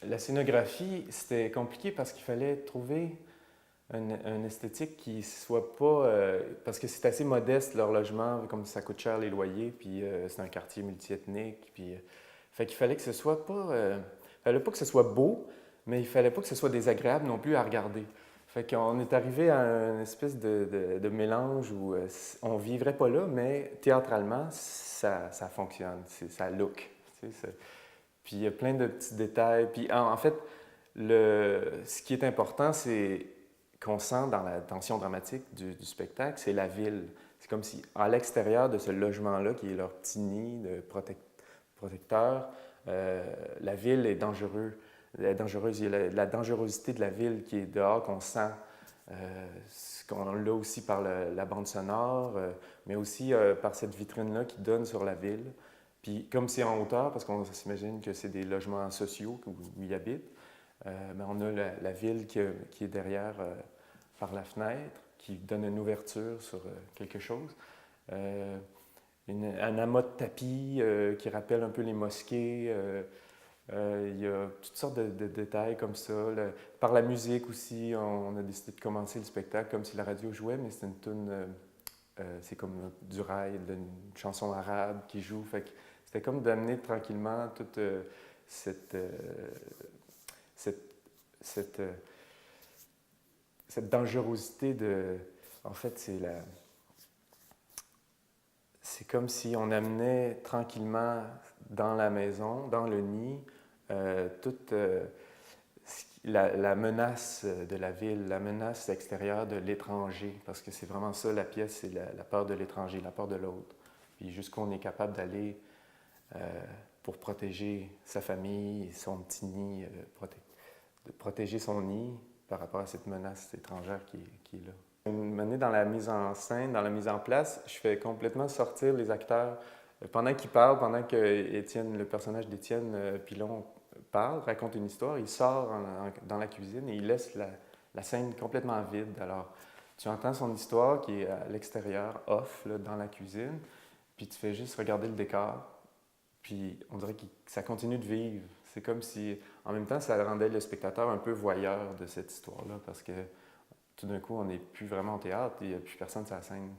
La scénographie, c'était compliqué parce qu'il fallait trouver une esthétique qui soit pas... parce que c'est assez modeste, leur logement, comme ça coûte cher les loyers, puis c'est un quartier multiethnique, puis... fait qu'il fallait que ce soit pas... fallait pas que ce soit beau, mais il fallait pas que ce soit désagréable non plus à regarder. Fait qu'on est arrivé à une espèce de mélange où on vivrait pas là, mais théâtralement, ça fonctionne, ça look. Tu sais, puis il y a plein de petits détails. Puis en fait, ce qui est important, c'est qu'on sent dans la tension dramatique du spectacle, c'est la ville. C'est comme si, à l'extérieur de ce logement-là, qui est leur petit nid de protecteur, la ville est dangereuse. Il y a la dangerosité de la ville qui est dehors, qu'on sent. On l'a aussi par la bande sonore, mais aussi par cette vitrine-là qui donne sur la ville. Puis comme c'est en hauteur, parce qu'on s'imagine que c'est des logements sociaux où ils habitent, mais on a la ville qui est derrière par la fenêtre, qui donne une ouverture sur quelque chose. Un amas de tapis qui rappelle un peu les mosquées. Il y a toutes sortes de détails comme ça. Par la musique aussi, on a décidé de commencer le spectacle comme si la radio jouait, mais c'est une tune, c'est comme du rail, une chanson arabe qui joue. Fait que c'était comme d'amener tranquillement toute cette, cette, cette, cette dangerosité de... En fait, c'est comme si on amenait tranquillement dans la maison, dans le nid, toute la menace de la ville, la menace extérieure de l'étranger, parce que c'est vraiment ça, la pièce, c'est la peur de l'étranger, la peur de l'autre. Puis jusqu'où on est capable d'aller pour protéger sa famille, son petit nid, de protéger son nid par rapport à cette menace étrangère qui est là. Une année dans la mise en scène, dans la mise en place, je fais complètement sortir les acteurs. Pendant qu'ils parlent, pendant que Étienne, le personnage d'Étienne Pilon parle, raconte une histoire, il sort dans la cuisine et il laisse la scène complètement vide. Alors, tu entends son histoire qui est à l'extérieur, off, là, dans la cuisine, puis tu fais juste regarder le décor, puis on dirait que ça continue de vivre. C'est comme si, en même temps, ça rendait le spectateur un peu voyeur de cette histoire-là, parce que tout d'un coup, on n'est plus vraiment au théâtre et il n'y a plus personne sur la scène.